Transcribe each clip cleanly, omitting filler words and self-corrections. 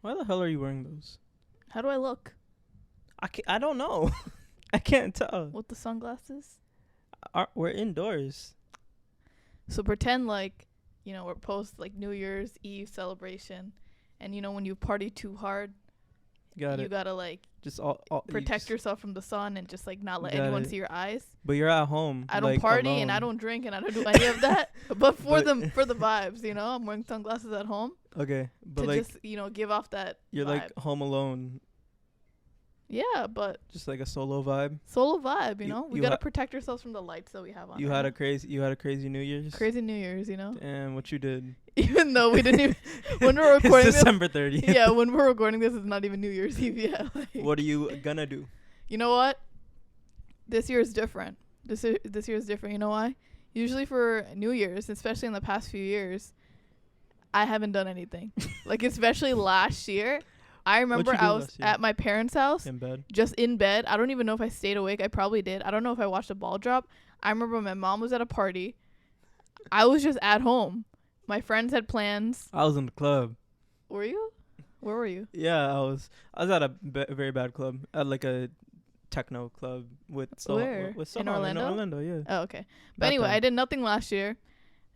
Why the hell are you wearing those? How do I look? I don't know. I can't tell. With the sunglasses? We're indoors. So pretend like, we're post like New Year's Eve celebration. And when you party too hard, Got you it. gotta like Just all protect yourself from the sun and just like not let Got anyone it. see your eyes. But you're at home. I don't like, party alone. and I don't drink and I don't do any of that. But for But- the vibes, I'm wearing sunglasses at home Okay, but to like just give off that you're vibe. like home alone, Yeah, but just like a solo vibe. solo vibe, You- we you gotta ha- protect ourselves from the lights that we have on. You right had now. a crazy New Year's. Crazy New Year's, And what you did? Even though we didn't even when we're recording It's this. December 30th. Yeah, when we're recording this, it's not even New Year's Eve yet. Like, What are you gonna do? you know what? This year is different. This year is different. You know why? Usually for New Year's, especially in the past few years, I haven't done anything. Like especially last year, I remember you do I was last year? at my parents' house, In bed. just in bed. I don't even know if I stayed awake. I probably did. I don't know if I watched a ball drop. I remember my mom was at a party. I was just at home. My friends had plans. I was in the club. Were you? Where were you? Yeah, I was at a very bad club, at like a techno club with Where? with In Sohan Orlando? in Orlando, yeah. Oh, okay. But That anyway, time. I did nothing last year.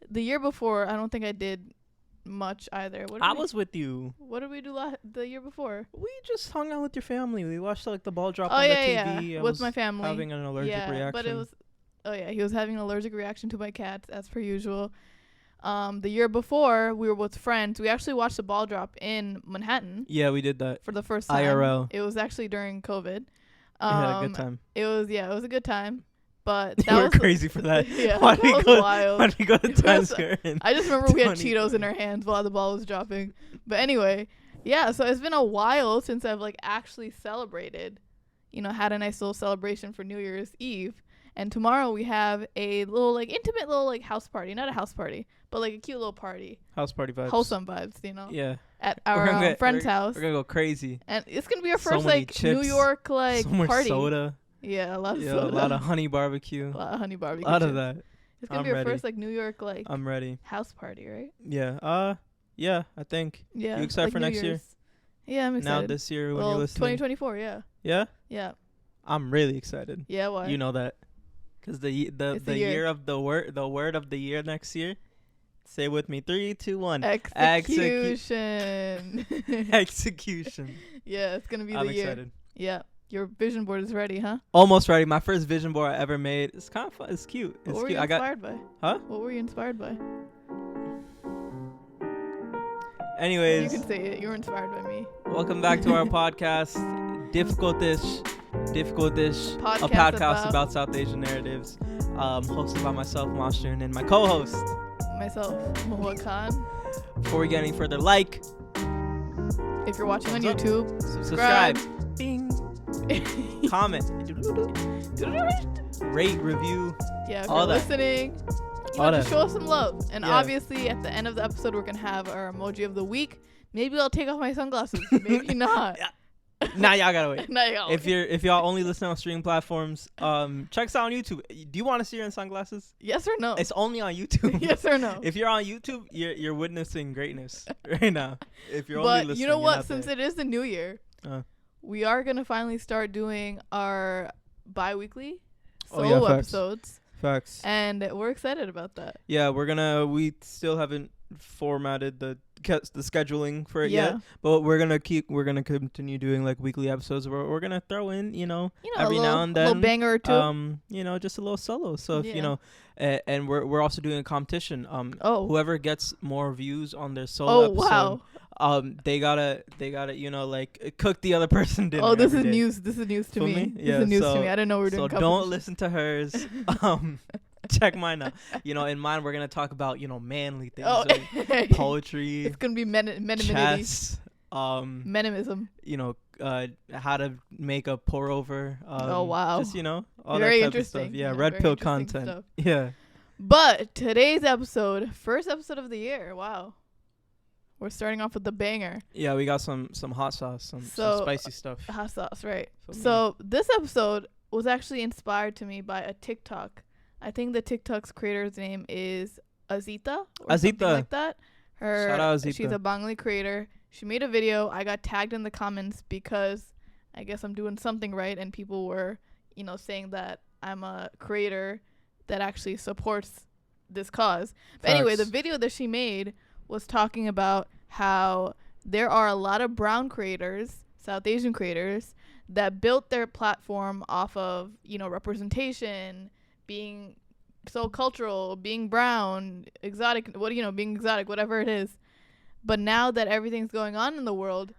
The year before, I don't think I did much either. What did I we, was with you. What did we do the year before? We just hung out with your family. We watched like the ball drop Oh on yeah, the TV. yeah. I With was my family. having an allergic reaction. But it was. Oh yeah, he was having an allergic reaction to my cats as per usual. The year before, we were with friends. We actually watched the ball drop in Manhattan Yeah, we did that. for the first time. IRL. It was actually during COVID. We had a good time. It was a good time. But You that were was crazy for that. Yeah, Why that did you was go? wild. Why did you go to It was- Times Square? I just remember we had 20. Cheetos in our hands while the ball was dropping. But anyway, yeah, so it's been a while since I've like actually celebrated, had a nice little celebration for New Year's Eve. And tomorrow we have a little like intimate little like house party, not a house party, but like a cute little party, House party vibes. wholesome vibes, Yeah. at We're our gonna get- friend's house. We're gonna go crazy. And it's gonna be our So first many like New chips, York like so much party. soda. Yeah, a lot of Yeah, soda. a lot of honey barbecue. A lot of honey A barbecue. lot of chips. that. It's gonna I'm be our ready. first like New York like I'm ready. house party, right? Yeah. Yeah, I think. Yeah. You excited like for New next year? Year's. Yeah, I'm excited. Now this year when well, you're listening. 2024, yeah. Yeah? Yeah. I'm really excited. Yeah, why? You know that. Cuz the It's the the year. year of the word of the year next year. Say it with me. 3 2 1. Execution. Execution. Yeah, it's gonna be I'm the year. excited. Yeah. Your vision board is ready, huh? Almost ready. My first vision board I ever made. It's kind of fun. It's cute. It's What were cute. you I got inspired by? Huh? What were you inspired by? Anyways, You can say it. You were inspired by me. welcome back to our podcast, Difficultish, a podcast about South Asian narratives, hosted by myself, Mashun, and my co-host. Myself, Mahua Khan. Before we get any further, like, If you're watching on Thumbs up. YouTube, subscribe, bing, comment, rate, review. Yeah, if all you're that. listening, All just that. show us some love. And Yeah. obviously, at the end of the episode, we're going to have our emoji of the week. Maybe I'll take off my sunglasses. Maybe not. Nah, y'all gotta wait. Now you gotta If y'all only listen on streaming platforms, check us out on YouTube. Do you want to see her in sunglasses? Yes or no? It's only on YouTube. Yes or no? If you're on YouTube, you're witnessing greatness right now. If you're only But listening, you know you're what? not Since there. it is the new year, we are going to finally start doing our bi-weekly Oh, yeah, solo facts. episodes. Facts. And we're excited about that. Yeah, we still haven't formatted the scheduling for it Yeah. yet, but we're gonna continue doing like weekly episodes where we're gonna throw in every now and a then little banger or two. just a little solo. So if Yeah. and we're also doing a competition. Oh. Whoever gets more views on their solo episode, wow. they gotta like cook the other person dinner. Oh, this every is day. news. This is news to Feel me. me? This Yeah, is news so- to me. I didn't know we were So doing don't competition. listen to hers. Check mine out. In mine we're gonna talk about manly things, Oh, like poetry, it's gonna be meniminity. chess, Menimism. how to make a pour over. Oh, wow. Just all Very that type of stuff. interesting. Yeah, Yeah, red very pill interesting content. stuff. Yeah. But today's episode, first episode of the year. Wow. We're starting off with the banger. Yeah, we got some hot sauce, some So, spicy stuff. Hot sauce, right? Feel me? So this episode was actually inspired to me by a TikTok. I think the TikTok's creator's name is Azita or something Azita. like that. Shout out She's Azita. a Bengali creator. She made a video. I got tagged in the comments because I guess I'm doing something right, and people were, saying that I'm a creator that actually supports this cause. But anyway, the video that she made was talking about how there are a lot of brown creators, South Asian creators, that built their platform off of, representation, being so cultural, being brown, exotic, being exotic, whatever it is. But now that everything's going on in the world,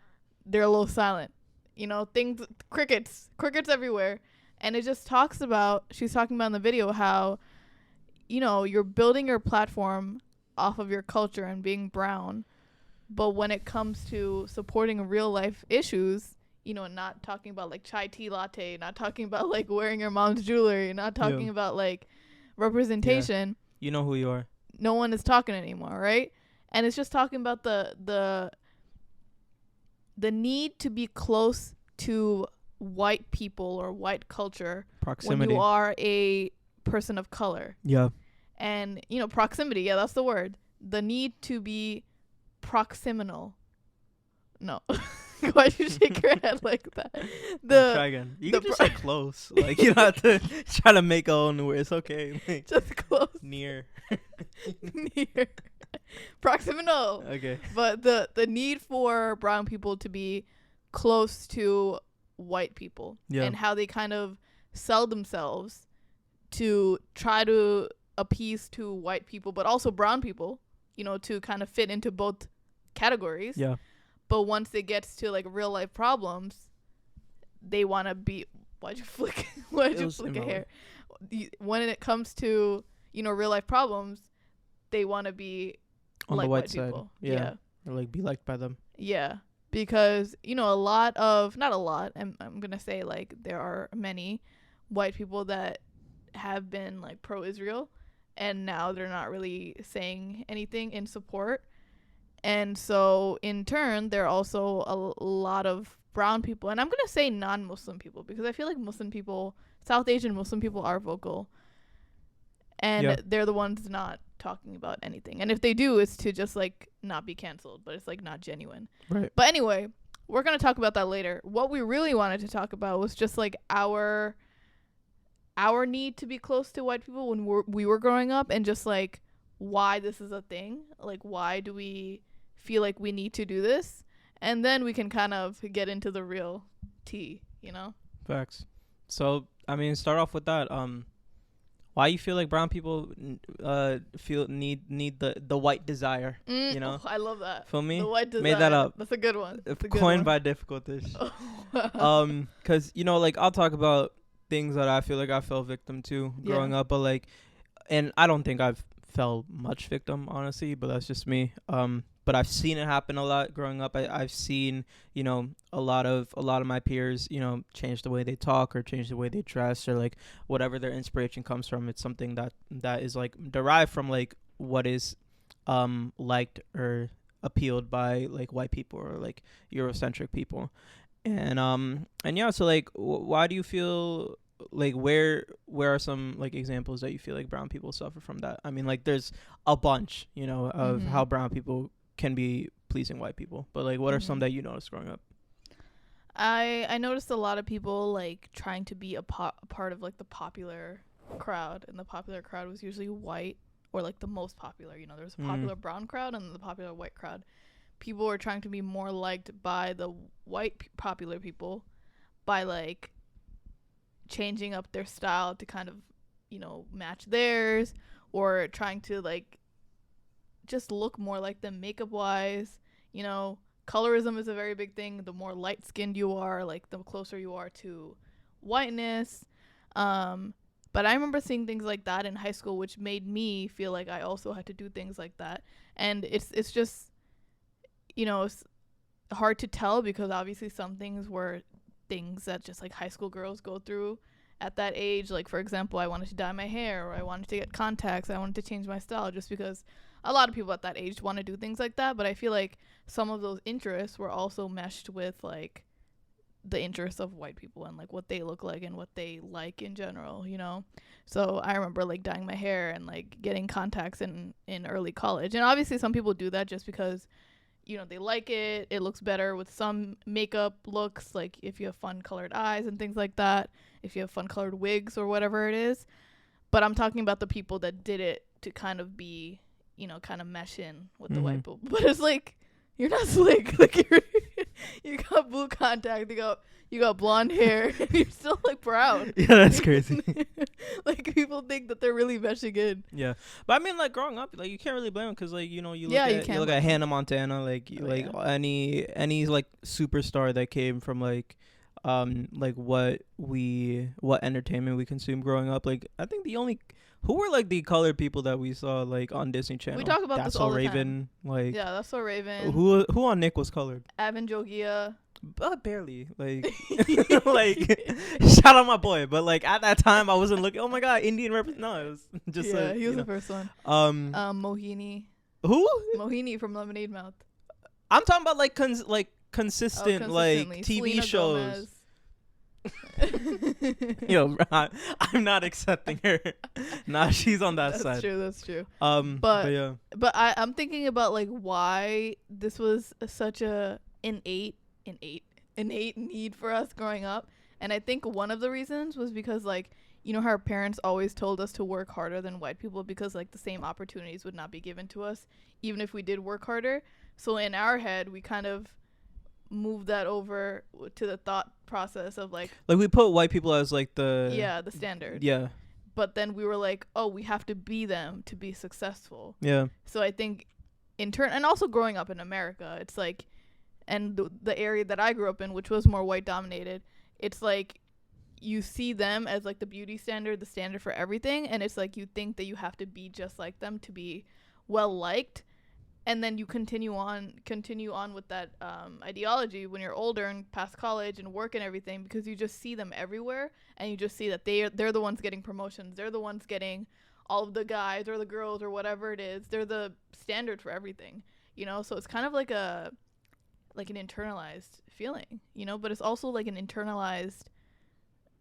they're a little silent. Crickets everywhere. And it just she's talking about in the video how, you're building your platform off of your culture and being brown. But when it comes to supporting real life issues, not talking about like chai tea latte, not talking about like wearing your mom's jewelry, not talking about like representation. You know who you are. No one is talking anymore, right? And it's just talking about the need to be close to white people or white culture. Proximity. When you are a person of color. Yeah. And, proximity. Yeah, that's the word. The need to be proximal. No. Why'd you shake your head like that? Try again. You can just say close. Like, you don't have to try to make our own word. It's okay. Like, just close. Near. Near. Proximal. Okay. But the need for brown people to be close to white people. Yeah. And how they kind of sell themselves to try to appease to white people, but also brown people, to kind of fit into both categories. Yeah. But once it gets to like real life problems, they want to be. Why'd you flick a hair? When it comes to real life problems, they want to be on like the white side. people. Yeah. Or like be liked by them. Yeah, because a lot of, not a lot, I'm gonna say like there are many white people that have been like pro-Israel, and now they're not really saying anything in support. And so, in turn, there are also a lot of brown people. And I'm going to say non-Muslim people because I feel like Muslim people, South Asian Muslim people are vocal. And they're the ones not talking about anything. And if they do, it's to just, like, not be canceled. But it's, like, not genuine. Right. But anyway, we're going to talk about that later. What we really wanted to talk about was just, like, our need to be close to white people when we were growing up. And just, like, why this is a thing. Like, why do we feel like we need to do this, and then we can kind of get into the real tea, Facts. So start off with that. Why you feel like brown people need the white desire? I love that. Feel me? The white desire. Made that up. That's a good one. Coined by Difficultish. Because like I'll talk about things that I feel like I fell victim to growing up, but like, and I don't think I've fell much victim, honestly, but that's just me. But I've seen it happen a lot growing up. I've seen, a lot of my peers, change the way they talk or change the way they dress or like whatever their inspiration comes from. It's something that is like derived from like what is liked or appealed by like white people or like Eurocentric people. And yeah, so like why do you feel like where are some like examples that you feel like brown people suffer from that? I mean, like there's a bunch, of how brown people can be pleasing white people, but like what are some that you noticed growing up? I noticed a lot of people like trying to be a part of like the popular crowd, and the popular crowd was usually white, or like the most popular. There was a popular brown crowd and the popular white crowd. People were trying to be more liked by the white popular people by like changing up their style to kind of match theirs, or trying to like just look more like them makeup wise. Colorism is a very big thing. The more light skinned you are, like the closer you are to whiteness. But I remember seeing things like that in high school, which made me feel like I also had to do things like that. And it's just it's hard to tell, because obviously some things were things that just like high school girls go through at that age. Like, for example, I wanted to dye my hair, or I wanted to get contacts, I wanted to change my style, just because a lot of people at that age want to do things like that. But I feel like some of those interests were also meshed with like the interests of white people and like what they look like and what they like in general, So I remember like dyeing my hair and like getting contacts in early college. And obviously some people do that just because you know, they like it. It looks better with some makeup looks, like if you have fun colored eyes and things like that, if you have fun colored wigs or whatever it is. But I'm talking about the people that did it to kind of be, you know, kind of mesh in with the white people. But it's like, you're not slick. Like, you got blue contact, you got blonde hair, and you're still like brown. Yeah, that's crazy. Like, people think that they're really meshing in. Yeah, but I mean, like, growing up, like, you can't really blame them, because, like, you know, you look you at Hannah Montana, like, any like superstar that came from like what entertainment we consumed growing up. Like, I think who were like the colored people that we saw like on Disney Channel? We talk about this all the Raven, time. like, yeah, that's so Raven. Who on Nick was colored? Evan Jogia. But barely, like, like, shout out my boy. But like at that time, I wasn't looking. Oh my God, Indian No, it was just he was the first one. Mohini. Who? Mohini from Lemonade Mouth. I'm talking about like consistent like TV Selena shows. Yo, I'm not accepting her. Nah, she's on that side. That's true. But yeah. But I'm thinking about like why this was such a innate need for us growing up. And I think one of the reasons was because, like, you know how our parents always told us to work harder than white people, because like the same opportunities would not be given to us even if we did work harder. So in our head, we kind of moved that over to the thought process of like we put white people as like the standard. Yeah. But then we were like, oh, we have to be them to be successful. Yeah. So I think in turn, and also growing up in America, it's like, and the area that I grew up in, which was more white dominated, it's like you see them as like the beauty standard, the standard for everything. And it's like you think that you have to be just like them to be well liked. And then you continue on with that ideology when you're older and past college and work and everything, because you just see them everywhere, and you just see that they're the ones getting promotions. They're the ones getting all of the guys or the girls or whatever it is. They're the standard for everything, you know? So it's kind of like an internalized feeling, you know, but it's also like an internalized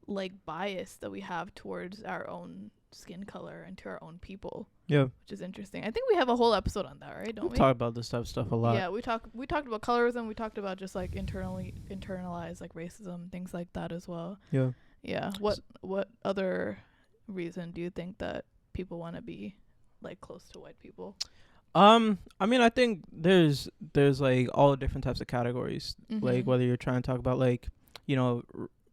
like bias that we have towards our own skin color and to our own people. Yeah, which is interesting. I think we have a whole episode on that, right? Don't we? Talk about this type of stuff a lot. Yeah, we talked about colorism. We talked about just like internalized like racism, things like that as well. Yeah. Yeah. What other reason do you think that people want to be like close to white people? I mean, I think there's like all different types of categories. Like whether you're trying to talk about like, you know,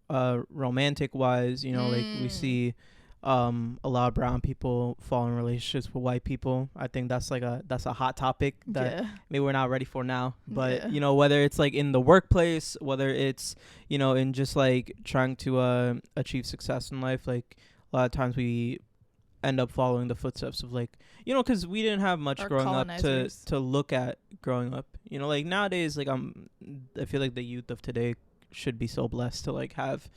romantic wise, you know, like we see a lot of brown people fall in relationships with white people. I think that's a hot topic that maybe we're not ready for now. But you know, whether it's like in the workplace, whether it's, you know, in just like trying to achieve success in life, like a lot of times we end up following the footsteps of like, you know, because we didn't have much growing up to look at growing up. You know, like nowadays, like I feel like the youth of today should be so blessed to like have.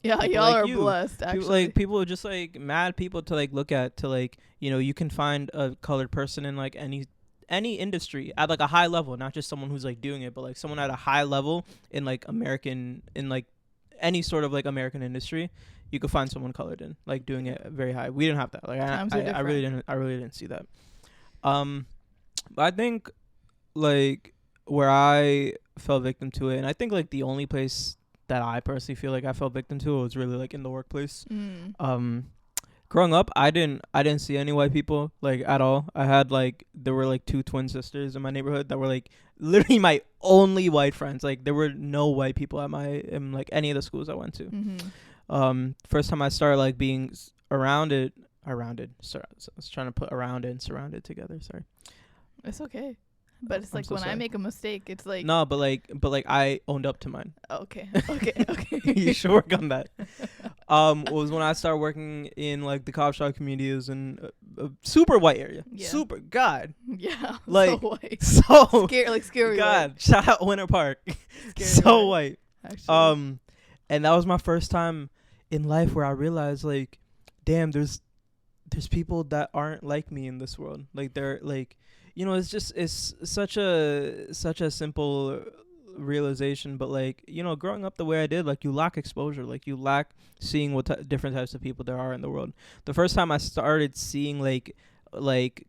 Yeah, y'all like are blessed, actually. People are just, like, mad people to, like, look at to, like, you know, you can find a colored person in, like, any industry at, like, a high level, not just someone who's, like, doing it, but, like, someone at a high level in, like, any sort of, like, American industry. You could find someone colored in, like, doing it very high. We didn't have that. Like, I really didn't see that. But I think, like, where I fell victim to it, and I think, like, the only place that I personally feel like I fell victim to was really like in the workplace. Growing up, I didn't see any white people like at all. I had like there were like 2 twin sisters in my neighborhood that were like literally my only white friends. Like there were no white people in like any of the schools I went to. First time I started like being surrounded. So I was trying to put around and surrounded together. Sorry. It's okay. But it's like so when sorry. I make a mistake, it's like no, but like I owned up to mine. Okay. You should work on that. Was when I started working in like the cop shop community. Is in a super white area. Yeah. Super God. Yeah. Like so white. So scary. God. White. Shout out Winter Park. So white. Actually. And that was my first time in life where I realized like, damn, there's people that aren't like me in this world. Like they're like. You know, it's such a simple realization, but like, you know, growing up the way I did, like you lack exposure, like you lack seeing what different types of people there are in the world. The first time I started seeing like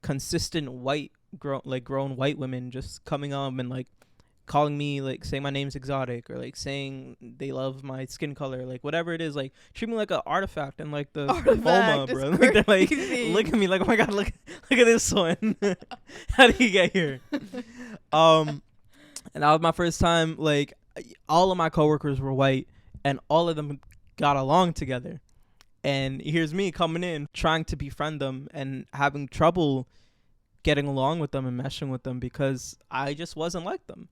consistent white grown white women just coming up and like calling me, like saying my name's exotic, or like saying they love my skin color, like whatever it is, like treat me like an artifact and like the MoMA, bro. Like they're like, look at me, like, oh my god, look at this one. How did he get here? And that was my first time. Like all of my coworkers were white, and all of them got along together. And here's me coming in trying to befriend them and having trouble getting along with them and meshing with them because I just wasn't like them.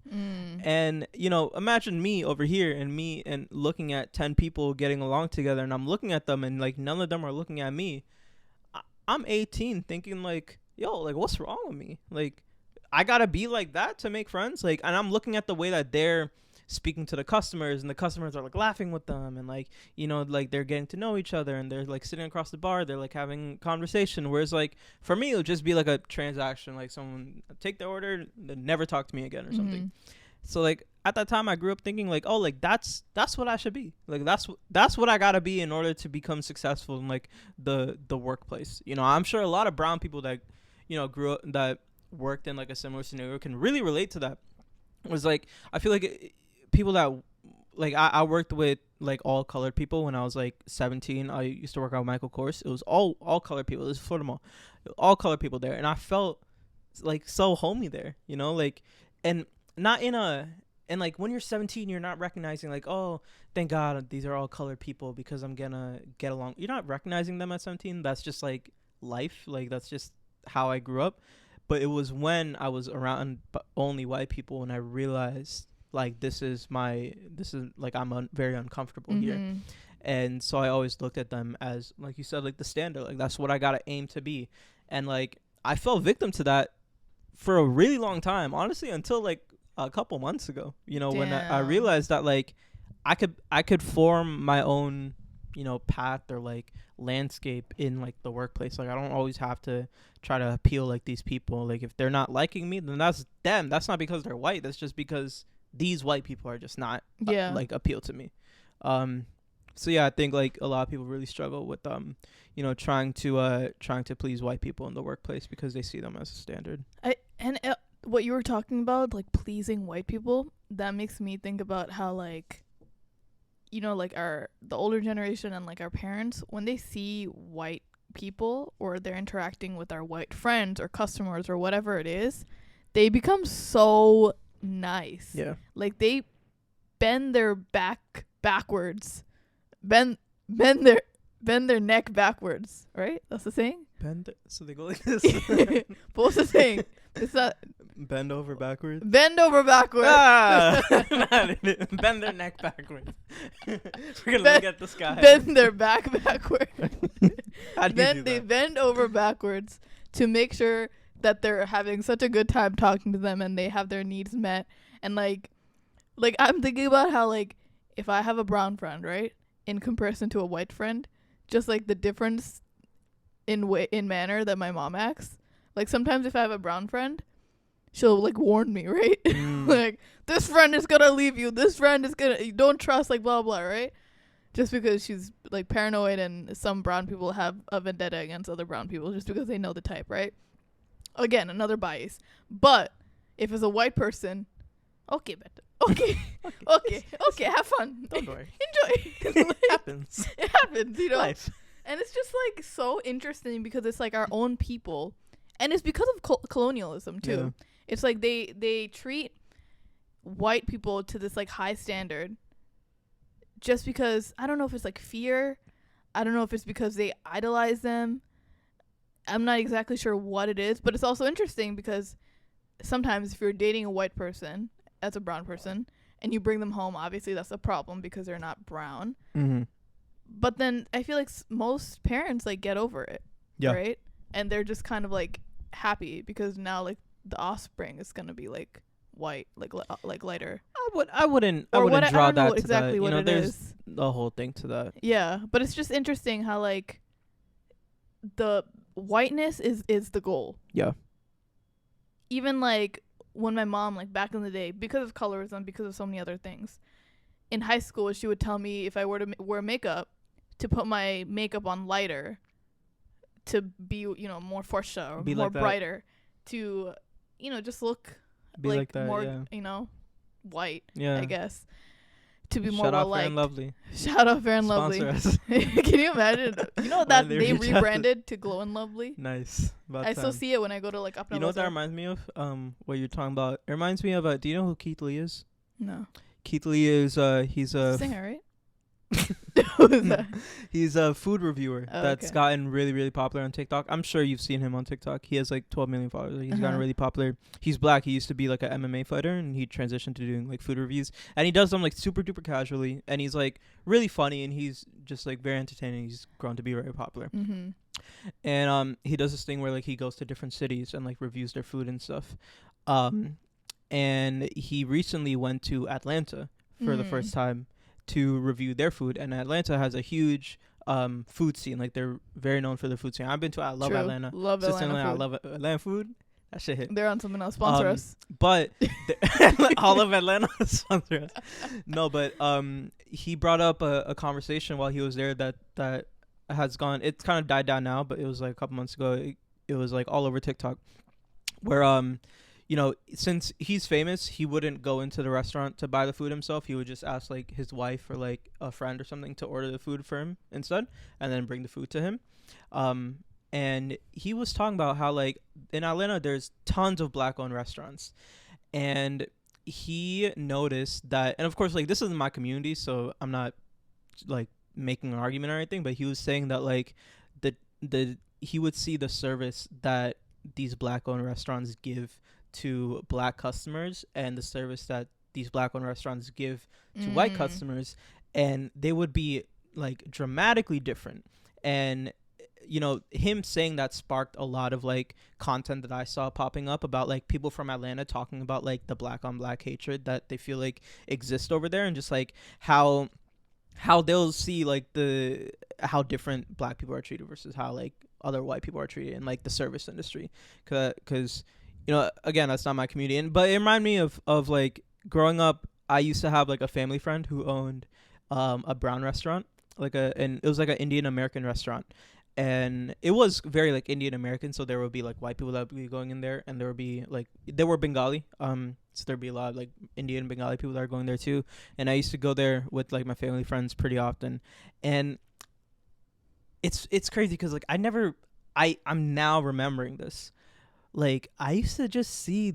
And you know, imagine me over here and looking at 10 people getting along together, and I'm looking at them and like none of them are looking at me. I'm 18 thinking like, yo, like what's wrong with me? Like I gotta be like that to make friends? Like, and I'm looking at the way that they're speaking to the customers, and the customers are like laughing with them, and like, you know, like they're getting to know each other, and they're like sitting across the bar, they're like having conversation. Whereas like for me, it would just be like a transaction, like someone take their order, then never talk to me again or something. So like at that time I grew up thinking like, oh, like that's what I should be. Like that's what I gotta be in order to become successful in like the workplace. You know, I'm sure a lot of brown people that, you know, grew up, that worked in like a similar scenario can really relate to that. It was like, I feel like people that like I worked with like all colored people when I was like 17. I used to work out Michael Kors. It was all colored people. It was Florida Mall, all colored people there, and I felt like so homey there, you know, like, and not in a, and like when you're 17, you're not recognizing like, oh, thank God these are all colored people because I'm gonna get along. You're not recognizing them at 17. That's just like life. Like that's just how I grew up. But it was when I was around only white people and I realized like this is like I'm very uncomfortable here. And so I always looked at them as, like you said, like the standard, like that's what I gotta aim to be. And like I fell victim to that for a really long time, honestly, until like a couple months ago, you know. Damn. When I realized that like I could form my own, you know, path or like landscape in like the workplace. Like I don't always have to try to appeal like these people. Like if they're not liking me, then that's them. That's not because they're white. That's just because these white people are just not like appeal to me. So yeah, I think like a lot of people really struggle with you know, trying to please white people in the workplace because they see them as a standard. What you were talking about, like pleasing white people, that makes me think about how like, you know, like the older generation and like our parents, when they see white people or they're interacting with our white friends or customers or whatever it is, they become so nice. Yeah. Like they bend their back backwards. Bend their neck backwards, right? That's the saying? So they go like this. But what's the saying? It's not bend over backwards. Bend over backwards. Bend their neck backwards. We're gonna look at the sky. Bend their back backwards. Then they bend over backwards to make sure that they're having such a good time talking to them and they have their needs met. And like I'm thinking about how like if I have a brown friend, right, in comparison to a white friend, just like the difference in manner that my mom acts. Like sometimes if I have a brown friend, she'll like warn me, right? Like this friend is gonna leave you. This friend is gonna, you don't trust, like blah blah, right? Just because she's like paranoid, and some brown people have a vendetta against other brown people just because they know the type, right? Again, another bias. But if it's a white person, okay, have fun. Don't worry. Enjoy. Like, it happens. It happens, you know. Life. And it's just like so interesting because it's like our own people, and it's because of colonialism too. Yeah. It's like they treat white people to this like high standard just because, I don't know if it's like fear, I don't know if it's because they idolize them. I'm not exactly sure what it is, but it's also interesting because sometimes if you're dating a white person as a brown person and you bring them home, obviously that's a problem because they're not brown. Mm-hmm. But then I feel like most parents like get over it, right? And they're just kind of like happy because now like the offspring is gonna be like white, like lighter. I wouldn't draw that exactly to that. You know, there's the whole thing to that. Yeah, but it's just interesting how like the whiteness is the goal. Yeah. Even like when my mom, like back in the day, because of colorism, because of so many other things, in high school she would tell me if I were to wear makeup, to put my makeup on lighter, to be, you know, more fosha or more like brighter, to just look Be like that, more, yeah. White, Yeah. I guess, to be more Shout well out Fair liked. and Lovely. Shout out Fair and Lovely. Sponsor us. Can you imagine? You know that They they reach out. rebranded to Glow and Lovely. Nice. About I still time. see it when I go to like You know what that reminds me of? What you're talking about. It reminds me of do you know who Keith Lee is? No. Keith Lee is he's a Singer, right? Who's that? he's a food reviewer that's okay. gotten really, really popular on TikTok. I'm sure you've seen him on TikTok. He has like 12 million followers. He's gotten really popular. He's black. He used to be like an MMA fighter, and he transitioned to doing like food reviews. And he does them like super duper casually. And he's like really funny, and he's just like very entertaining. He's grown to be very popular. Mm-hmm. And he does this thing where like he goes to different cities and like reviews their food and stuff. And he recently went to Atlanta for the first time to review their food, and Atlanta has a huge food scene. Like they're very known for their food scene. I've been to I love Atlanta. Love Atlanta I food. love Atlanta food. That shit hit. They're on something else. Sponsor us. But all of Atlanta sponsor us. No, but he brought up a conversation while he was there that has gone. It's kind of died down now, but it was like a couple months ago. It was like all over TikTok, where since he's famous, he wouldn't go into the restaurant to buy the food himself. He would just ask like his wife or like a friend or something to order the food for him instead, and then bring the food to him. And he was talking about how like in Atlanta there's tons of black-owned restaurants, and he noticed that, and of course like this isn't my community, so I'm not like making an argument or anything, but he was saying that like he would see the service that these black-owned restaurants give to black customers and the service that these black-owned restaurants give to white customers, and they would be like dramatically different. And him saying that sparked a lot of like content that I saw popping up about like people from Atlanta talking about like the black on black hatred that they feel like exists over there, and just like how they'll see like how different black people are treated versus how like other white people are treated in like the service industry. Because again, that's not my community, but it reminded me of like growing up. I used to have like a family friend who owned a brown restaurant, and it was like an Indian American restaurant, and it was very like Indian American. So there would be like white people that would be going in there, and there would be like they were Bengali. So there'd be a lot of like Indian Bengali people that are going there too. And I used to go there with like my family friends pretty often, and it's crazy because like I'm now remembering this. Like I used to just see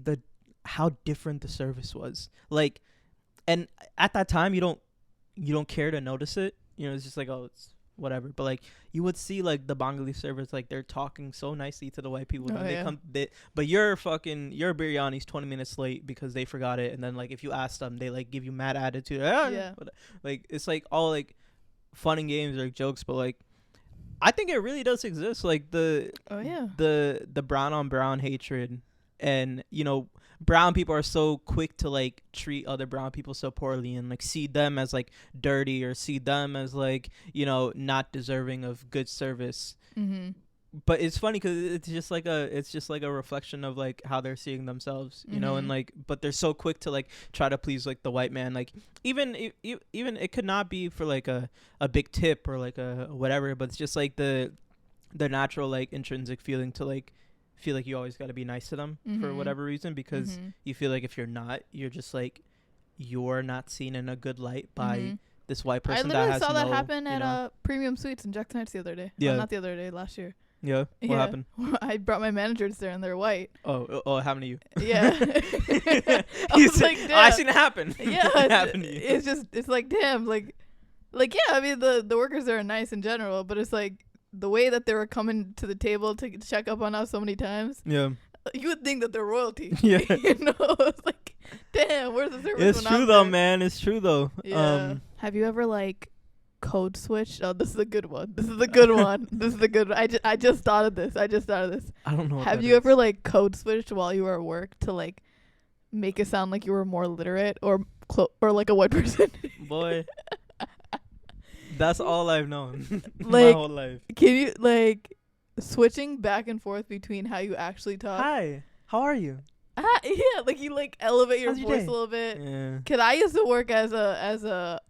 how different the service was. Like, and at that time you don't care to notice it. It's just like, oh, it's whatever. But like you would see like the Bengali servers, like they're talking so nicely to the white people. But your biryani's 20 minutes late because they forgot it. And then like if you ask them, they like give you mad attitude. Yeah. Like it's like all like fun and games or like, jokes, but like I think it really does exist, like the brown on brown hatred, and brown people are so quick to like treat other brown people so poorly and like see them as like dirty or see them as like not deserving of good service. But it's funny because it's just like a reflection of like how they're seeing themselves, and like, but they're so quick to like try to please like the white man. Like even it could not be for like a big tip or like a whatever, but it's just like the natural like intrinsic feeling to like feel like you always got to be nice to them for whatever reason, because you feel like if you're not, you're just like you're not seen in a good light by this white person. I literally saw that happen at Premium Suites in Jackson Heights the other day. Yeah, not the other day, last year. Yeah. What happened? I brought my managers there and they're white. Oh, it happened to you? Yeah. I was like, damn. I seen it happen. Yeah. It happened to you. It's like, damn, like yeah, I mean the workers there are nice in general, but it's like the way that they were coming to the table to check up on us so many times. Yeah. You would think that they're royalty. Yeah. It's like, damn, where's the service? It's true though, man. It's true though. Yeah. Have you ever like code switch? Oh, this is a good one. This is a good one. I just thought of this. I don't know. Have you ever like code switched while you were at work to like make it sound like you were more literate or like a white person? Boy, that's all I've known like, my whole life. Can you like switching back and forth between how you actually talk? Hi, how are you? Yeah, like you like elevate your voice a little bit. Yeah. Cause I used to work as a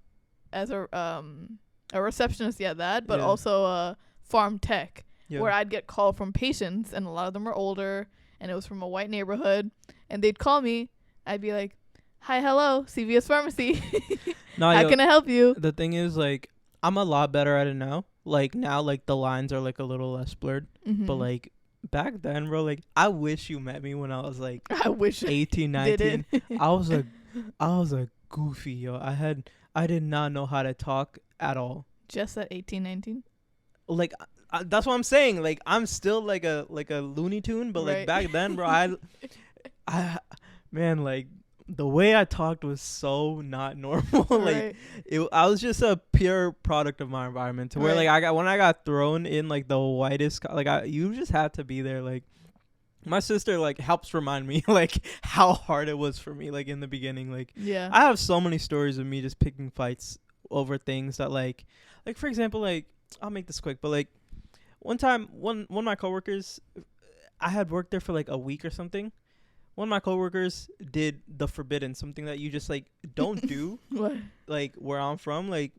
receptionist, but also a farm tech, where I'd get call from patients, and a lot of them were older, and it was from a white neighborhood, and they'd call me. I'd be like, "Hi, hello, CVS Pharmacy. No, How can I help you?" The thing is, like, I'm a lot better at it now. Like, now, like, the lines are, like, a little less blurred. Mm-hmm. But, like, back then, bro, like, I wish you met me when I was, like, I wish 18, I 19. did it. I was a goofy, yo. I did not know how to talk at all. Just at 18, 19? Like, that's what I'm saying. Like, I'm still like a Looney Tune, but, like, Right. back then, bro, I man, like, the way I talked was so not normal. Like, Right. I was just a pure product of my environment. To where, Right. like, when I got thrown in, like, the whitest, you just had to be there. Like, my sister, like, helps remind me, like, how hard it was for me, like, in the beginning. Like, Yeah. I have so many stories of me just picking fights over things that, like, for example, like, I'll make this quick, but, like, one time, one of my coworkers, I had worked there for, like, a week or something. One of my coworkers did the forbidden, something that you just, like, don't do. What? Like, where I'm from, like,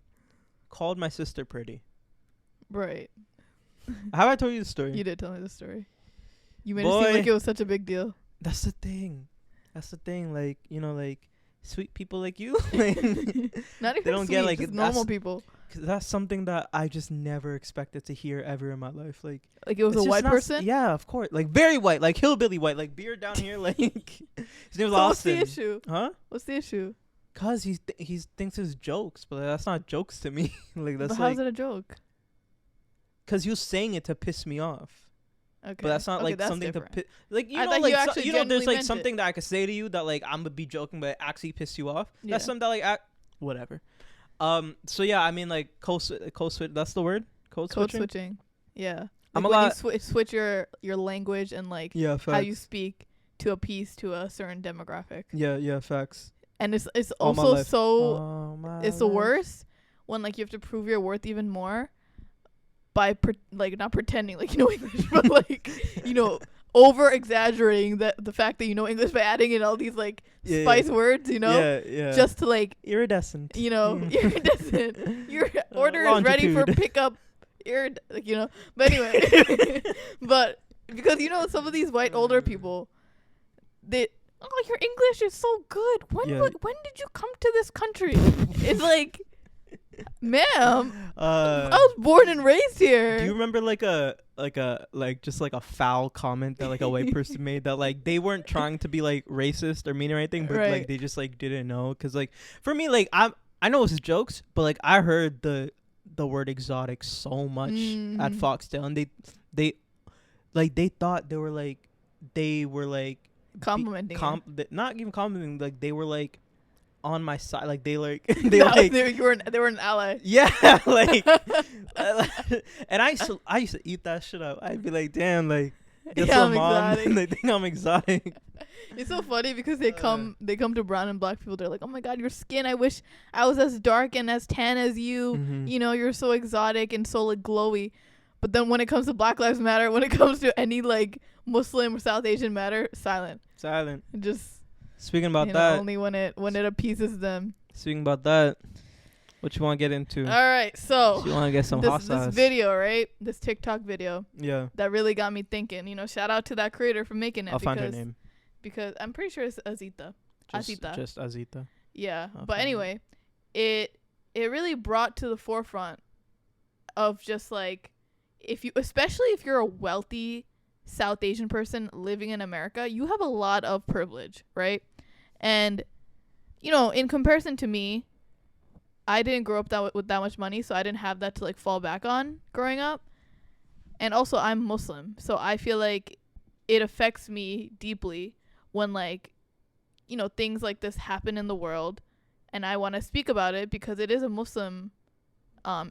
called my sister pretty. Right. Have I told you the story? You did tell me the story. You made it Boy. seem like it was such a big deal. That's the thing. Like, you know, like, sweet people like you. Like, Not even they don't sweet, get, like, just normal people. 'cause that's something that I just never expected to hear ever in my life. Like, Like it was it's a just white not person? yeah, of course. Like, very white, like hillbilly white, like beard down here. Like, his name was So what's the Austin. issue? Huh? What's the issue? Cause he thinks it's jokes, but that's not jokes to me. Like, But that's how's like, it a joke? cause he was saying it to piss me off. Okay. But that's not Okay, like that's something different. to like, you I know, thought like, you actually you know, there's genuinely like meant something that I could say to you that, like, I'm gonna be joking, but it actually piss you off. Yeah. That's something that, like, whatever. So yeah, I mean, like, code switch. That's the word. Code Code switching. switching. Yeah. I'm Like a when lot- you switch your language and like Yeah, facts. how you speak to appease to a certain demographic. Yeah, facts. And it's All my also life. so All my it's the life. worst when like you have to prove your worth even more by like not pretending like you know English, but like you know over exaggerating the fact that you know English by adding in all these like Yeah, spice words, you know, Yeah. just to like iridescent. you know iridescent. Your order is ready for longitude. pickup. Like you know, but anyway, but because you know some of these white older people, they. Oh, your English is so good. When Yeah. when did you come to this country? It's like, ma'am, I was born and raised here. Do you remember like just like a foul comment that like a white person made that like they weren't trying to be like racist or mean or anything, but Right. like they just like didn't know? Because like for me, like I know it's jokes, but like I heard the word exotic so much at Mhm. Foxtail, and they thought they were like Complimenting you. not even complimenting, like they were like on my side, like they like they were an ally. yeah, like and I used to eat that shit up. I'd be like, damn, like guess Yeah, what, I'm mom? exotic. They think I'm exotic. It's so funny because they come to brown and black people. They're like, oh my god, your skin. I wish I was as dark and as tan as you. Mhm. You know, you're so exotic and so like glowy. But then when it comes to Black Lives Matter, when it comes to any like Muslim or South Asian matter, silent. Silent. Just Speaking about you know, that, only when it appeases them. speaking about that, what you want to get into? All right, so You want to get some hot this sauce? video, right? This TikTok video Yeah, that really got me thinking. You know, shout out to that creator for making it. I'll find her name. Because I'm pretty sure it's Azita. Azita. Just Azita. Yeah, I'll but find anyway, it really brought to the forefront of just like especially if you're a wealthy South Asian person living in America, you have a lot of privilege, right? And you know, in comparison to me, I didn't grow up with that much money, so I didn't have that to like fall back on growing up. And also I'm Muslim, so I feel like it affects me deeply when like you know things like this happen in the world, and I want to speak about it because it is a Muslim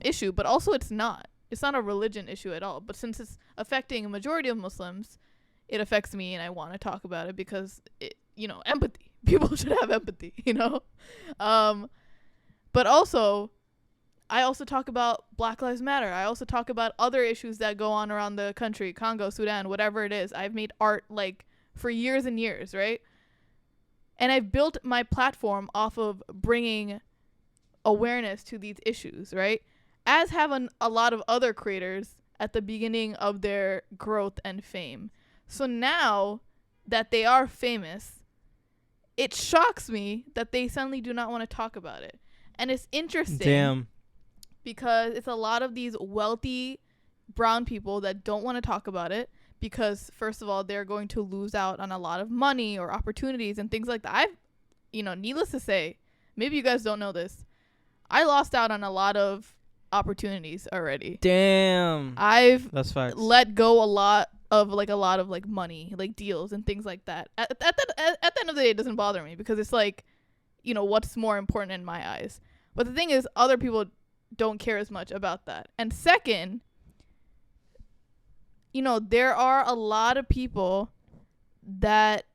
issue, but also it's not a religion issue at all. But since it's affecting a majority of Muslims, it affects me, and I want to talk about it because it, you know, empathy. People should have empathy, you know. But also, I also talk about Black Lives Matter. I also talk about other issues that go on around the country, Congo, Sudan, whatever it is. I've made art like for years and years, right? And I've built my platform off of bringing awareness to these issues, right? As have a lot of other creators at the beginning of their growth and fame. So now that they are famous, it shocks me that they suddenly do not want to talk about it. And it's interesting. Damn. Because it's a lot of these wealthy brown people that don't want to talk about it because, first of all, they're going to lose out on a lot of money or opportunities and things like that. Needless to say, maybe you guys don't know this, I lost out on a lot of opportunities already. Damn. That's facts. Let go a lot of money, like deals and things like that. At the end of the day, it doesn't bother me because it's like, what's more important in my eyes. But the thing is, other people don't care as much about that. And second, there are a lot of people that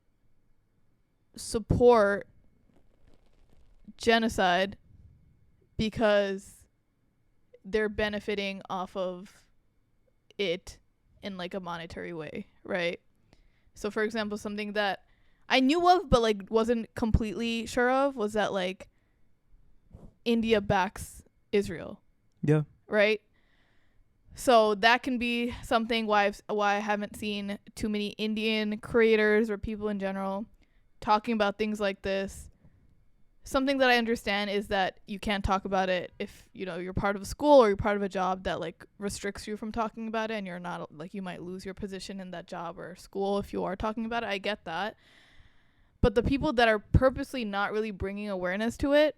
support genocide because they're benefiting off of it in like a monetary way, right? So for example, something that I knew of but like wasn't completely sure of was that like India backs Israel. Yeah. Right? So that can be something why I haven't seen too many Indian creators or people in general talking about things like this. Something that I understand is that you can't talk about it if, you're part of a school or you're part of a job that like restricts you from talking about it, and you're not like, you might lose your position in that job or school if you are talking about it. I get that. But the people that are purposely not really bringing awareness to it,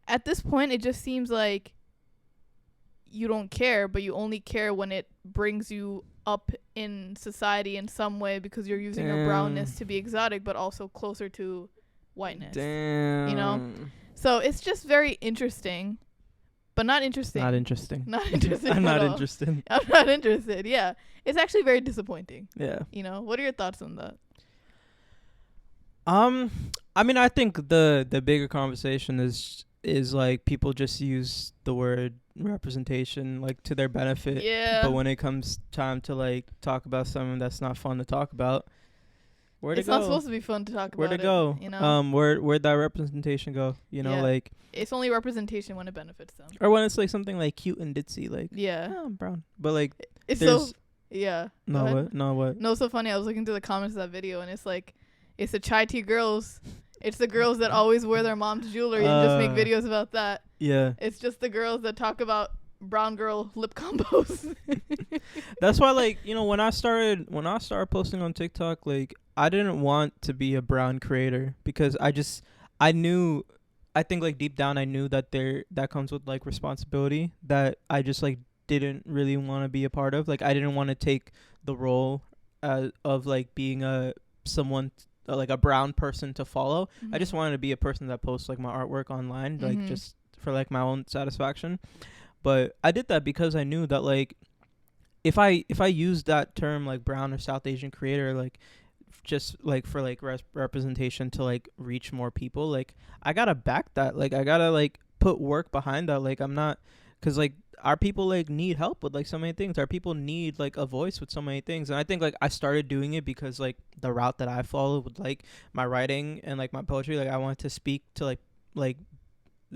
at this point, it just seems like you don't care, but you only care when it brings you up in society in some way because you're using your brownness to be exotic, but also closer to whiteness. Damn. So it's just very interesting, but not interesting. Not interesting. Not interesting. I'm not all. interested. I'm not interested. Yeah. It's actually very disappointing. Yeah. What are your thoughts on that? I mean, I think the bigger conversation is like people just use the word representation like to their benefit. Yeah. But when it comes time to like talk about something that's not fun to talk about, it's not supposed to be fun to talk about. Where'd it go? Where'd that representation go? Like it's only representation when it benefits them. Or when it's like something like cute and ditzy, like I'm brown. But like it's so yeah. No, what? No, it's so funny. I was looking through the comments of that video and it's like it's the chai tea girls. It's the girls that always wear their mom's jewelry and just make videos about that. Yeah. It's just the girls that talk about brown girl lip combos. That's why, like, when I started posting on TikTok, like, I didn't want to be a brown creator because I think like deep down I knew that that comes with like responsibility that I just like didn't really want to be a part of. Like, I didn't want to take the role of like being someone like a brown person to follow. Mm-hmm. I just wanted to be a person that posts like my artwork online, like just for like my own satisfaction. But I did that because I knew that like if I used that term like brown or South Asian creator, like just like for like representation to like reach more people, like I gotta back that. Like I gotta like put work behind that. Like I'm not, because like our people like need help with like so many things. Our people need like a voice with so many things. And I think like I started doing it because like the route that I followed with like my writing and like my poetry, like I wanted to speak to like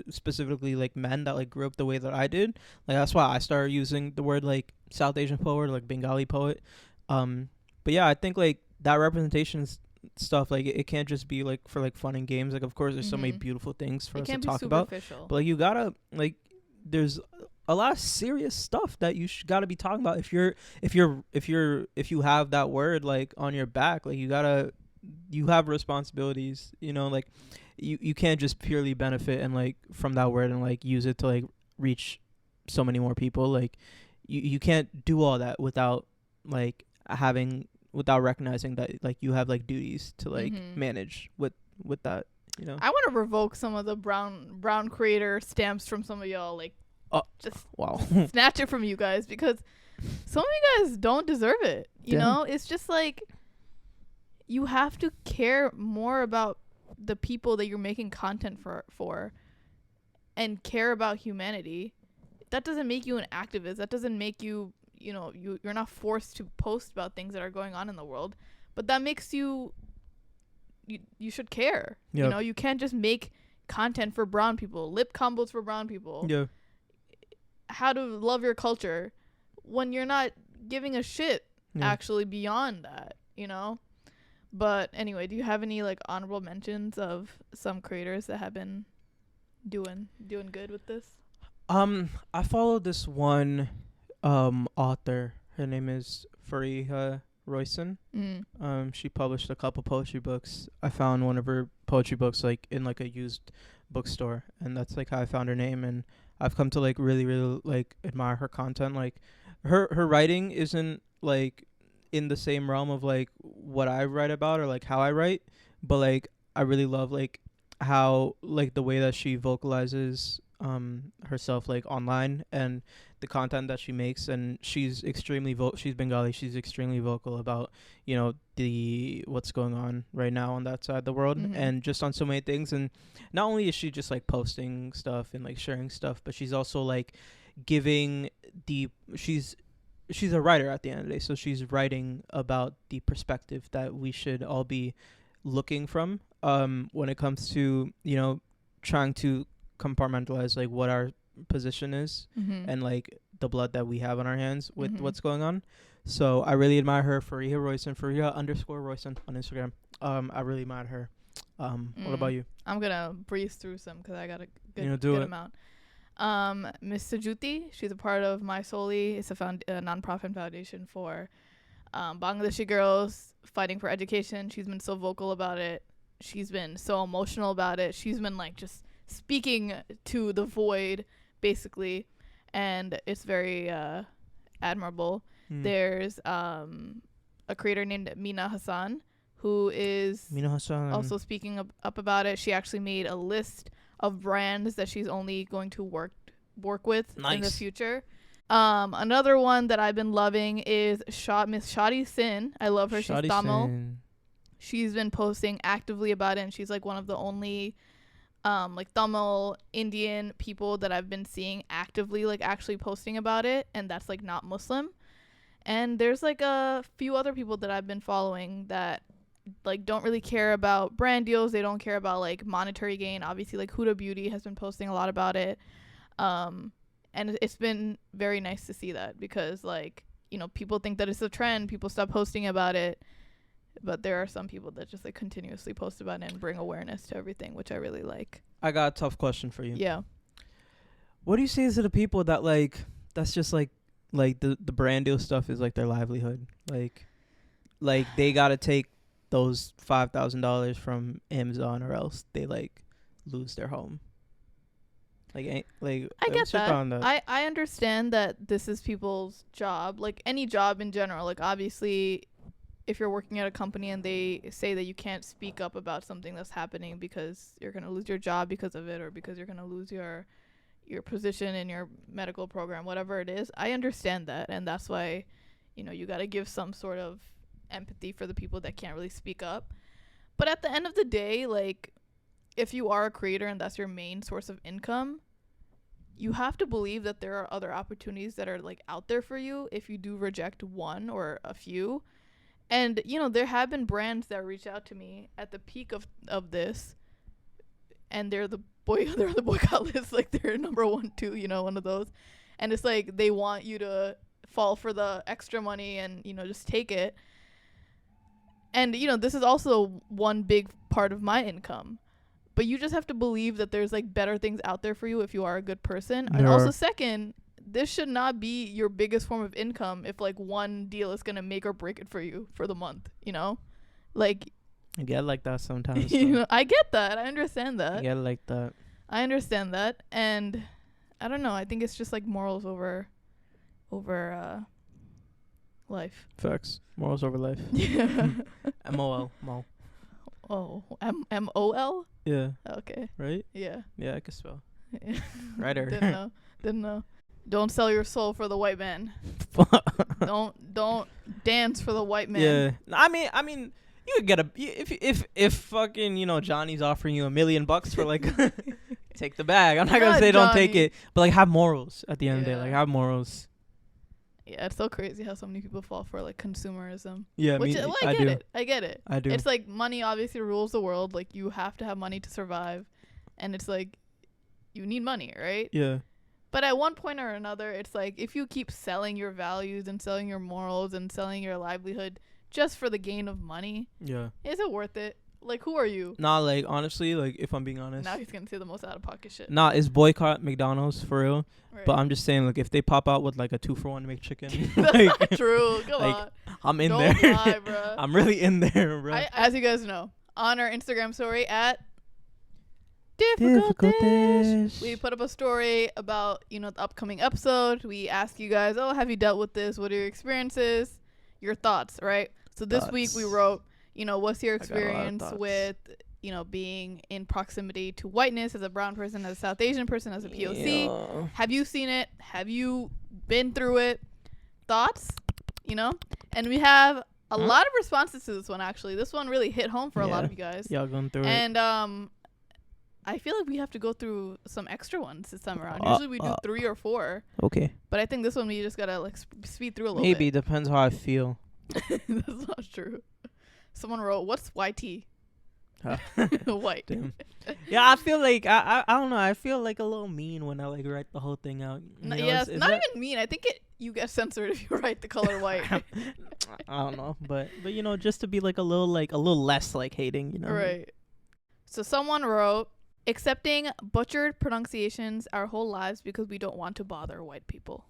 specifically like men that like grew up the way that I did. Like that's why I started using the word like South Asian poet or like Bengali poet. But yeah, I think like that representation stuff, like it can't just be like for like fun and games. Like of course there's so many beautiful things for us to talk about, but like you gotta like there's a lot of serious stuff that you gotta be talking about if you have that word like on your back. Like you have responsibilities, like you can't just purely benefit and like from that word and like use it to like reach so many more people. Like you can't do all that without recognizing that like you have like duties to like manage with that. I want to revoke some of the brown creator stamps from some of y'all. Like, just snatch it from you guys because some of you guys don't deserve it. You know, it's just like you have to care more about the people that you're making content for and care about humanity. That doesn't make you an activist. That doesn't make you, you're not forced to post about things that are going on in the world, but that makes you should care. Yep. You can't just make content for brown people, lip combos for brown people. Yeah. How to love your culture when you're not giving a shit actually beyond that, But anyway, do you have any like honorable mentions of some creators that have been doing good with this? I followed this one author. Her name is Fariha Royson. She published a couple poetry books. I found one of her poetry books like in like a used bookstore, and that's like how I found her name. And I've come to like really like admire her content. Like her writing isn't like in the same realm of like what I write about or like how I write, but like I really love like how like the way that she vocalizes herself like online and the content that she makes. And she's extremely she's Bengali. She's extremely vocal about, you know, the what's going on right now on that side of the world, and just on so many things. And not only is she just like posting stuff and like sharing stuff, but she's also like giving she's a writer at the end of the day, so she's writing about the perspective that we should all be looking from when it comes to, you know, trying to compartmentalize like what our position is and like the blood that we have on our hands with what's going on. So I really admire her. Fariha Royson, Fariha_Royson on Instagram. I really admire her. What about you? I'm gonna breeze through some because I got a good amount. Miss Sujuti, she's a part of My Soli. It's a nonprofit foundation for Bangladeshi girls fighting for education. She's been so vocal about it. She's been so emotional about it. She's been like just speaking to the void, basically, and it's very admirable. There's a creator named Mina Hassan who is also speaking up about it. She actually made a list of brands that she's only going to work with in the future. Another one that I've been loving is Miss Shadi Sin. I love her. She's Tamil. She's been posting actively about it, and she's like one of the only like Tamil Indian people that I've been seeing actively like actually posting about it, and that's like not Muslim. And there's like a few other people that I've been following that like don't really care about brand deals. They don't care about like monetary gain. Obviously, like Huda Beauty has been posting a lot about it. And it's been very nice to see that, because like, you know, people think that it's a trend. People stop posting about it. But there are some people that just like continuously post about it and bring awareness to everything, which I really like. I got a tough question for you. Yeah. What do you say to the people that like, that's just like the brand deal stuff is like their livelihood? Like they got to take those $5,000 from Amazon or else they like lose their home. I get that. I understand that this is people's job, like any job in general. Like obviously, if you're working at a company and they say that you can't speak up about something that's happening because you're gonna lose your job because of it, or because you're gonna lose your position in your medical program, whatever it is, I understand that, and that's why, you know, you got to give some sort of empathy for the people that can't really speak up. But at the end of the day, like, if you are a creator and that's your main source of income, you have to believe that there are other opportunities that are like out there for you if you do reject one or a few. And, you know, there have been brands that reached out to me at the peak of this, and they're the boycott list, like they're number 1, 2, you know, one of those. And it's like they want you to fall for the extra money and, you know, just take it. And, you know, this is also one big part of my income. But you just have to believe that there's like better things out there for you if you are a good person. And also, second, this should not be your biggest form of income if like one deal is going to make or break it for you for the month, you know? Like, I get like that sometimes. You know, I get that. I understand that. I get like that. I understand that. And I don't know. I think it's just like morals over life. Facts. Morals over life. Yeah. MOL. Mol. Oh, MOL? Yeah. Okay. Right? Yeah. Yeah, I can spell. Writer. Didn't know. Don't sell your soul for the white man. Don't dance for the white man. Yeah. I mean, you could get if fucking, you know, Johnny's offering you $1 million for like take the bag. I'm not gonna say Johnny. Don't take it, but like have morals at the end of the day. Like have morals. Yeah, it's so crazy how so many people fall for like consumerism. Yeah, I get it. I get it. I do. It's like money obviously rules the world. Like you have to have money to survive, and it's like you need money, right? Yeah. But at one point or another, it's like if you keep selling your values and selling your morals and selling your livelihood just for the gain of money. Yeah. Is it worth it? Like, who are you? Nah, like, honestly, like, if I'm being honest. Now he's gonna say the most out of pocket shit. Nah, it's boycott McDonald's for real. Right. But I'm just saying, like, if they pop out with like a 2-for-1 McChicken, That's like, not true. Come like, on. I'm in Don't there. lie, bro. I'm really in there, bro. As you guys know, on our Instagram story at Difficulties, we put up a story about, you know, the upcoming episode. We ask you guys, oh, have you dealt with this? What are your experiences? Your thoughts, right? So this week we wrote, you know, what's your experience with, you know, being in proximity to whiteness as a brown person, as a South Asian person, as a POC? Yeah. Have you seen it? Have you been through it? Thoughts? You know? And we have a lot of responses to this one, actually. This one really hit home for a lot of you guys. Y'all going through it. And I feel like we have to go through some extra ones this time around. Usually we do 3 or 4. Okay. But I think this one we just gotta like speed through a little Maybe. bit. Depends how I feel. That's not true. Someone wrote, what's YT? Huh. White. Damn. Yeah, I feel like I don't know. I feel like a little mean when I like write the whole thing out. Yes, not even mean. I think you get censored if you write the color white. I don't know, but you know, just to be like a little less like hating, you know. Right. So someone wrote, accepting butchered pronunciations our whole lives because we don't want to bother white people.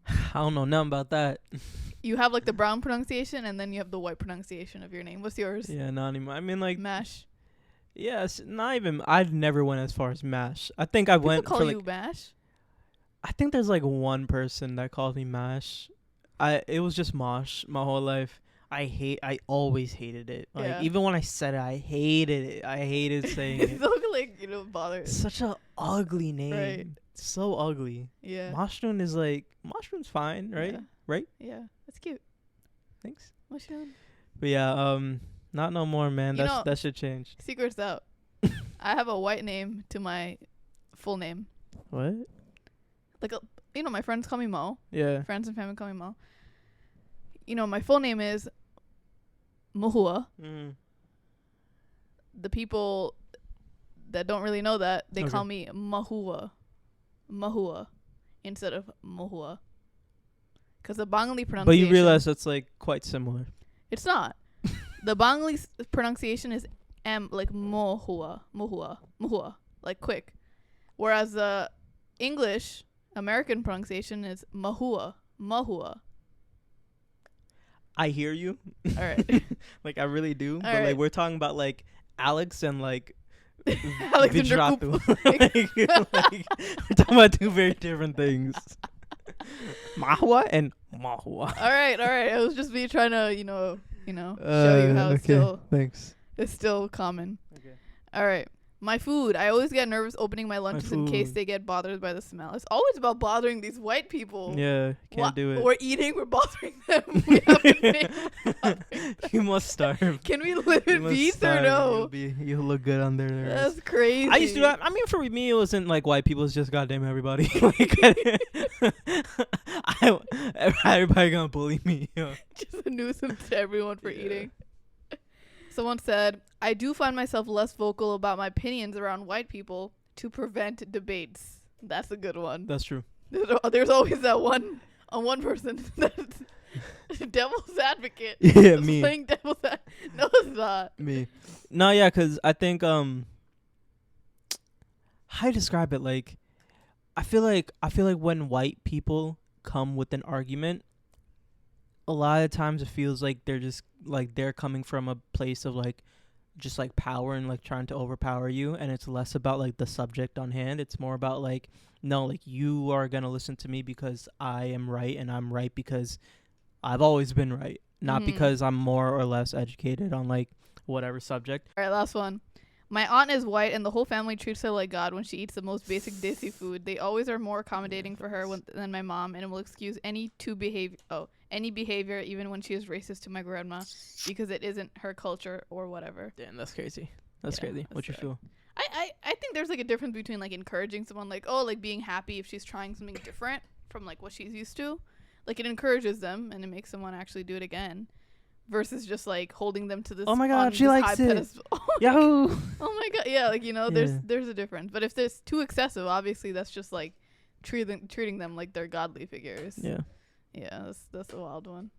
I don't know nothing about that. You have like the brown pronunciation and then you have the white pronunciation of your name. What's yours? Yeah, not anymore. I mean, like Mash. Yes, not even. I've never went as far as Mash. I think I People went call for you like. Mash? I think there's like one person that calls me Mash. It was just Mosh my whole life. I always hated it. Like even when I said it, I hated it. I hated saying it. It's so like, you know, bother. Such a ugly name. Right. So ugly. Yeah. Mushroom is like Mushroom's fine, right? Yeah. Right? Yeah. That's cute. Thanks. Mushroom. But yeah, not no more, man. That should change. Secret's out. I have a white name to my full name. What? Like, you know, my friends call me Mo. Yeah. Friends and family call me Mo. You know, my full name is Mahua. Mm. The people that don't really know that, they call me Mahua. Mahua instead of Mohua. Because the Bengali pronunciation... But you realize that's like quite similar. It's not. The Bengali pronunciation is like Mohua. Mohua. Mohua. Like quick. Whereas the English American pronunciation is Mahua. Mahua. I hear you. All right. Like I really do. All but right. like we're talking about like Alex and like Alexander Vijratu. like, we're talking about two very different things. Mahua and Mahua. All right. It was just me trying to, you know, show you how it's still common. Okay. All right. My food. I always get nervous opening my lunches in case they get bothered by the smell. It's always about bothering these white people. Yeah, can't do it. We're eating, we're bothering them. We have a name for bothering them. You must starve. Can we live in peace or no? You'll look good on there. That's crazy. I used to do that. I mean, for me, it wasn't like white people. It's just goddamn everybody. Like, everybody gonna bully me. Yeah. Just a nuisance to everyone for eating. Someone said, I do find myself less vocal about my opinions around white people to prevent debates. That's a good one. That's true. There's always that one person that's devil's advocate. Yeah, me. Playing devil's advocate. No, it's not. Me. No, yeah, because I think, how do you describe it? Like, I feel like when white people come with an argument, a lot of times it feels like they're just like they're coming from a place of like just like power and like trying to overpower you, and it's less about like the subject on hand. It's more about like, no, like you are gonna listen to me because I am right, and I'm right because I've always been right, not because I'm more or less educated on like whatever subject. All right, last one. My aunt is white and the whole family treats her like God when she eats the most basic desi food. They always are more accommodating for her than my mom and will excuse any behavior even when she is racist to my grandma because it isn't her culture or whatever. Damn, that's crazy. That's crazy. What you feel? I think there's like a difference between like encouraging someone like, oh, like being happy if she's trying something different from like what she's used to. Like it encourages them and it makes them want to actually do it again. Versus just like holding them to this. Oh my God, she likes it. Yahoo! Oh my God, yeah, like there's a difference. But if there's too excessive, obviously that's just like treating them like they're godly figures. Yeah. Yeah, that's a wild one.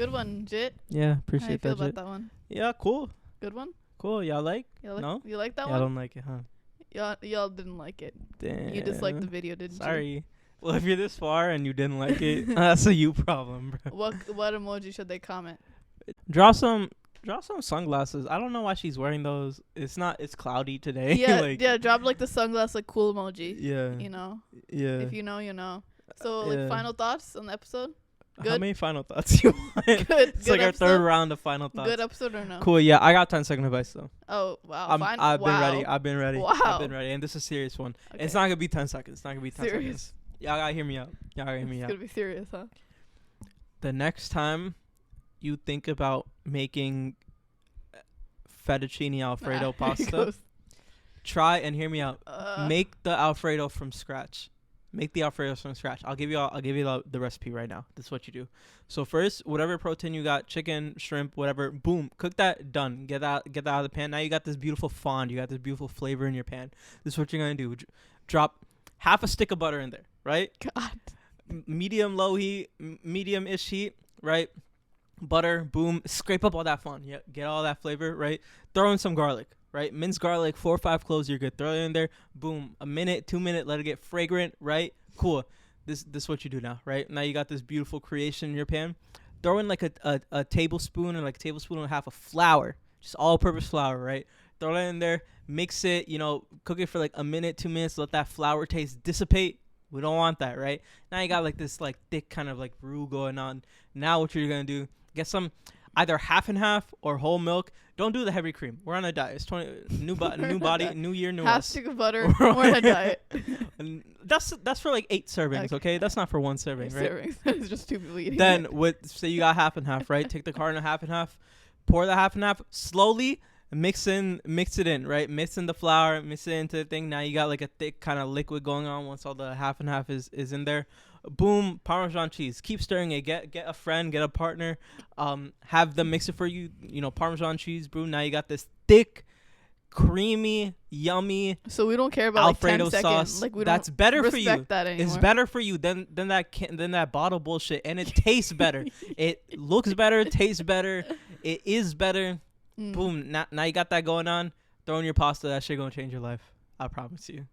Good one, Jit. Yeah, How you appreciate feel that. about Jit. that one? Yeah, cool. Good one. Cool. Y'all like? You No? like that Y'all one? don't like it, huh? Y'all didn't like it. Damn. You disliked the video, didn't you? Sorry. Well, if you're this far and you didn't like it, that's a you problem, bro. What emoji should they comment? Draw some sunglasses. I don't know why she's wearing those. It's cloudy today. Yeah, like, yeah. Drop like the sunglass like cool emoji. Yeah. You know. Yeah. If you know, you know. So Yeah. like final thoughts on the episode. How Good? many final thoughts you want? Good. It's Good like our episode? third round of final thoughts. Good episode or no? Cool. Yeah, I got 10-second advice though. Oh wow. I've been ready. Wow. I've been ready. Wow. I've been ready, and this is a serious one. Okay. It's not gonna be 10 seconds. It's not gonna be 10 Serious. seconds. Y'all gotta hear me out. It's gonna be serious, huh? The next time you think about making fettuccine alfredo Here he pasta, goes. try and hear me out. Uh, Make the alfredo from scratch. Make the alfredo from scratch. I'll give you the recipe right now. This is what you do. So first, whatever protein you got, chicken, shrimp, whatever, boom, cook that, done. Get that out of the pan. Now you got this beautiful fond. You got this beautiful flavor in your pan. This is what you're gonna do. Drop half a stick of butter in there, right? God. Medium low heat, medium-ish heat, right? Butter, boom, scrape up all that fond. Yeah, get all that flavor, right? Throw in some garlic, right? Minced garlic, 4 or 5 cloves, you're good. Throw it in there, boom, a minute, 2 minutes, let it get fragrant, right? Cool. This is what you do now, right? Now you got this beautiful creation in your pan. Throw in like a tablespoon or like a tablespoon and a half of flour, just all-purpose flour, right? Throw it in there, mix it, cook it for like a minute, 2 minutes, let that flour taste dissipate. We don't want that, right? Now you got like this like thick kind of like roux going on. Now what you're gonna do? Get some either half and half or whole milk. Don't do the heavy cream. We're on a diet. It's new body, new year, new Half us. stick of butter. We're on a diet. And that's for like 8 servings, okay? That's not for 1 serving, right? Servings. It's just 2 people eating. Then it. say you got half and half, right? Take the carton of half and half, pour the half and half slowly. Mix it in, right? Mix in the flour, mix it into the thing. Now you got like a thick kind of liquid going on once all the half and half is in there. Boom, Parmesan cheese. Keep stirring it. Get a friend, get a partner. Have them mix it for you. Parmesan cheese, boom. Now you got this thick, creamy, yummy So we don't care about Alfredo like 10 seconds. sauce. Like we That's don't better for respect you. that anymore. It's better for you than that bottle bullshit, and it tastes better. It looks better, tastes better. It is better. Mm. Boom. Now you got that going on. Throw in your pasta. That shit gonna change your life. I promise you.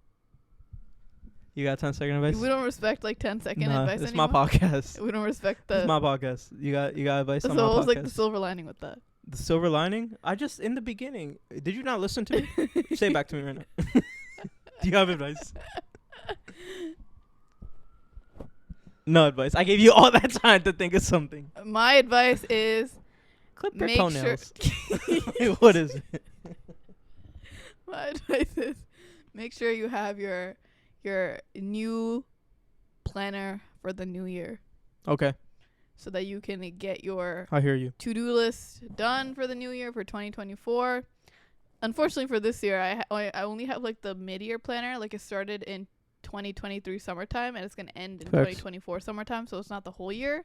You got 10-second advice? We don't respect like 10-second Nah, advice it's anymore. my podcast. We don't respect the. It's my podcast. You got advice So on my what was podcast? like the silver lining with that? The silver lining? I just in the beginning. Did you not listen to me? Say it back to me right now. Do you have advice? No advice. I gave you all that time to think of something. My advice is Clip your make toenails. sure. Wait, what is it? My advice is make sure you have your new planner for the new year Okay, so that you can get your I hear you. to-do list done for the new year for 2024. Unfortunately for this year, I only have like the mid-year planner. Like it started in 2023 summertime and it's going to end in Facts. 2024 summertime, so it's not the whole year.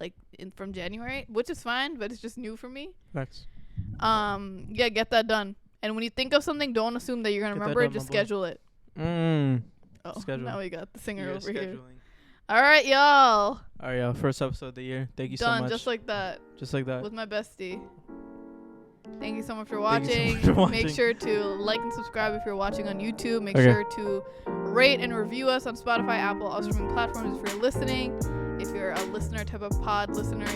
Like from January, which is fine, but it's just new for me. Thanks. Yeah, get that done. And when you think of something, don't assume that you're going to Get that remember it. done, Just my boy. schedule it. Oh, Schedule. now we got the singer You're over here. scheduling. All right, y'all. All right, y'all. First episode of the year. Thank you so Done much. just like that Just like that. with my bestie. Thank you so much for Thank you so watching. much for watching. Make sure to like and subscribe if you're watching on YouTube. Make Okay. sure to rate and review us on Spotify, Apple, all streaming platforms if you're listening. If you're a listener, type of pod listener,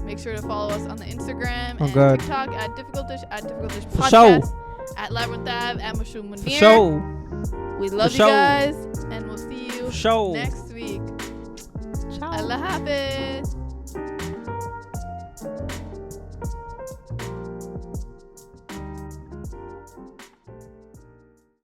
make sure to follow us on the Instagram and God. TikTok at Difficult Dish For sure. Podcast, at Labyrinth Ave, at Mushroom For Munir. sure. We love For you sure. guys, and we'll see you For sure. next week. Ciao. Allah Hafiz.